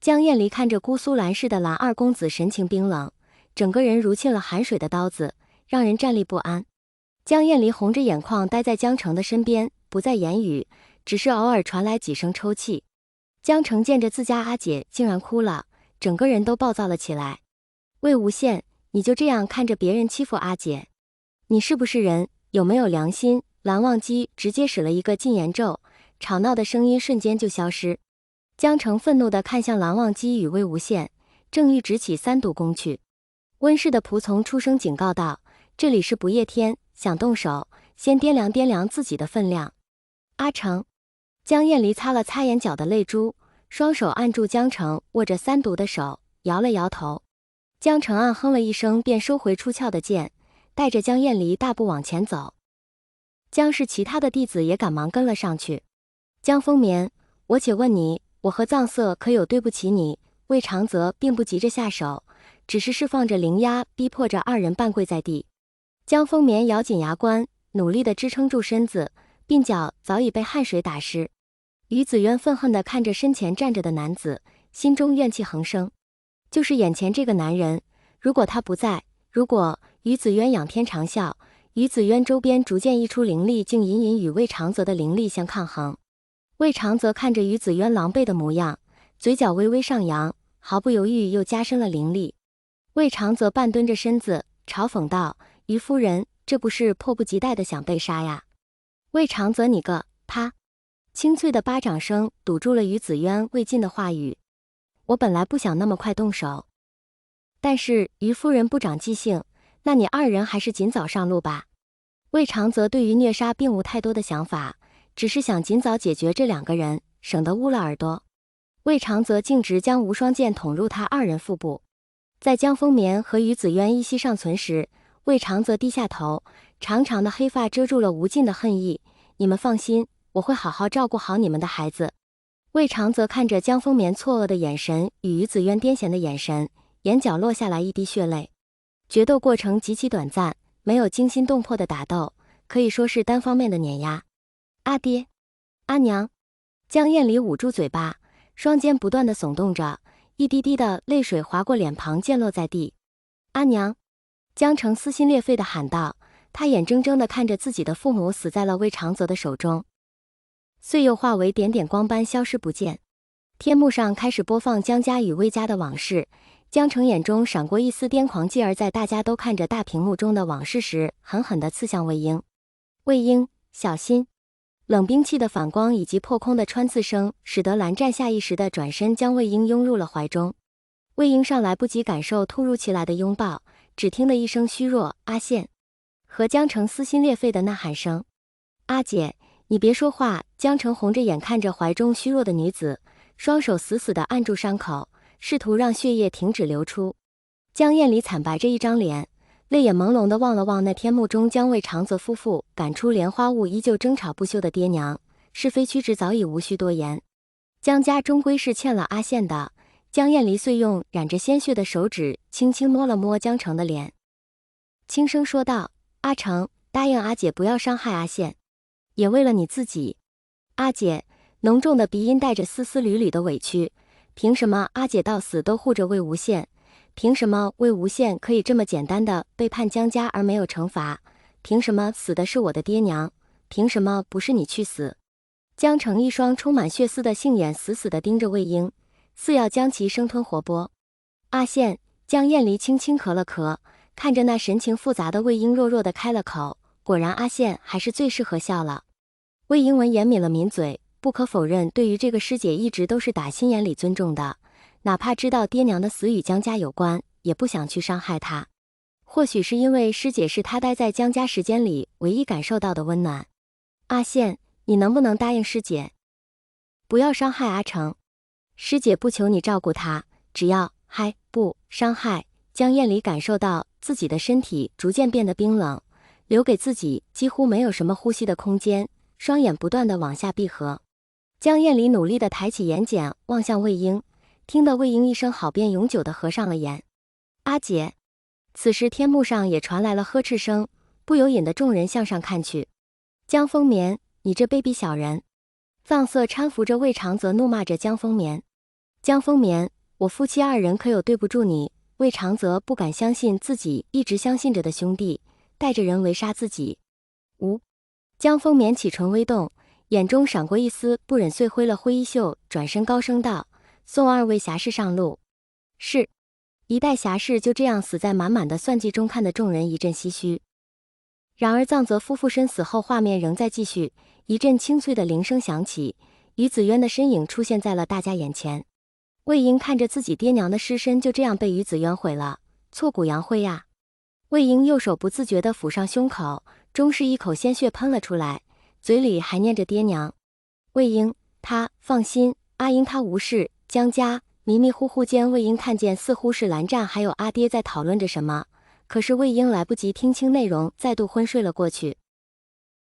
江厌离看着姑苏蓝氏的蓝二公子神情冰冷，整个人如沁了寒水的刀子，让人站立不安。江厌离红着眼眶待在江澄的身边，不再言语，只是偶尔传来几声抽泣。江澄见着自家阿姐竟然哭了，整个人都暴躁了起来。魏无羡，你就这样看着别人欺负阿姐？你是不是人？有没有良心？蓝忘机直接使了一个禁言咒，吵闹的声音瞬间就消失。江澄愤怒地看向蓝忘机与魏无羡，正欲执起三毒弓去。温氏的仆从出声警告道：“这里是不夜天，想动手，先掂量掂量自己的分量。”阿成，江厌离擦了擦眼角的泪珠，双手按住江澄握着三毒的手，摇了摇头。江澄暗哼了一声，便收回出鞘的剑，带着江厌离大步往前走。江氏其他的弟子也赶忙跟了上去。江丰眠，我且问你，我和藏色可有对不起你？魏长泽并不急着下手，只是释放着灵压，逼迫着二人半跪在地。江丰眠咬紧牙关，努力地支撑住身子，鬓角早已被汗水打湿。于子渊愤恨地看着身前站着的男子，心中怨气横生。就是眼前这个男人，如果他不在，如果于子渊仰天长啸，于子渊周边逐渐溢出灵力，竟隐隐与魏长泽的灵力相抗衡。魏长泽看着于子渊狼狈的模样，嘴角微微上扬，毫不犹豫又加深了灵力。魏长泽半蹲着身子，嘲讽道：“于夫人，这不是迫不及待的想被杀呀？”魏长泽你个……啪！清脆的巴掌声堵住了于子渊未尽的话语。我本来不想那么快动手，但是于夫人不长记性，那你二人还是尽早上路吧。魏长泽对于虐杀并无太多的想法，只是想尽早解决这两个人，省得污了耳朵。魏长泽径直将无双剑捅入他二人腹部。在江丰眠和于子渊依稀尚存时，魏长泽低下头，长长的黑发遮住了无尽的恨意。你们放心，我会好好照顾好你们的孩子。魏长泽看着江丰眠错愕的眼神与于子渊癫痫的眼神，眼角落下来一滴血泪。决斗过程极其短暂，没有惊心动魄的打斗，可以说是单方面的碾压。阿爹，阿娘，江厌离捂住嘴巴，双肩不断的耸动着，一滴滴的泪水划过脸庞，溅落在地。阿娘，江澄撕心裂肺的喊道，他眼睁睁的看着自己的父母死在了魏长泽的手中，遂又化为点点光般消失不见。天幕上开始播放江家与魏家的往事，江澄眼中闪过一丝癫狂，继而在大家都看着大屏幕中的往事时，狠狠地刺向魏婴。魏婴，小心！冷兵器的反光以及破空的穿刺声，使得蓝湛下意识地转身将魏婴拥入了怀中。魏婴尚来不及感受突如其来的拥抱，只听得一声虚弱“阿羡”，和江澄撕心裂肺的呐喊声：“阿姐，你别说话！”江澄红着眼看着怀中虚弱的女子，双手死死地按住伤口，试图让血液停止流出。江厌离惨白着一张脸，泪眼朦胧地望了望那天幕中将魏长泽夫妇赶出莲花坞依旧争吵不休的爹娘，是非曲直早已无需多言。江家终归是欠了阿羡的。江厌离遂用染着鲜血的手指轻轻摸了摸江澄的脸，轻声说道：“阿成，答应阿姐不要伤害阿羡，也为了你自己。”阿姐，浓重的鼻音带着丝丝缕缕的委屈。凭什么阿姐到死都护着魏无羡？凭什么魏无羡可以这么简单的背叛江家而没有惩罚？凭什么死的是我的爹娘？凭什么不是你去死？江澄一双充满血丝的杏眼死死地盯着魏婴，似要将其生吞活剥。阿羡，江厌离轻轻咳了咳，看着那神情复杂的魏婴，弱弱地开了口。果然阿羡还是最适合笑了。魏婴闻言抿了抿嘴，不可否认，对于这个师姐一直都是打心眼里尊重的，哪怕知道爹娘的死与江家有关，也不想去伤害她。或许是因为师姐是他待在江家时间里唯一感受到的温暖。阿羡，你能不能答应师姐，不要伤害阿成？师姐不求你照顾他，只要不伤害。江厌离感受到自己的身体逐渐变得冰冷，留给自己几乎没有什么呼吸的空间，双眼不断地往下闭合。江厌离努力地抬起眼睑望向魏婴，听得魏婴一声好，便永久地合上了眼。阿姐。此时天幕上也传来了呵斥声，不由引得众人向上看去。江丰眠，你这卑鄙小人！藏色搀扶着魏长泽怒骂着江丰眠。江丰眠，我夫妻二人可有对不住你？魏长则不敢相信自己一直相信着的兄弟，带着人围杀自己。无。江丰眠启唇微动，眼中闪过一丝不忍，遂挥了挥衣袖，转身高声道：“送二位侠士上路。”是。一代侠士就这样死在满满的算计中，看得众人一阵唏嘘。然而臧泽夫妇身死后，画面仍在继续，一阵清脆的铃声响起，于子渊的身影出现在了大家眼前。魏婴看着自己爹娘的尸身就这样被于子渊毁了，挫骨扬灰呀！魏婴右手不自觉地抚上胸口，终是一口鲜血喷了出来，嘴里还念着爹娘。魏婴，他放心，阿英他无事。江家迷迷糊糊间，魏婴看见似乎是蓝湛还有阿爹在讨论着什么，可是魏婴来不及听清内容，再度昏睡了过去。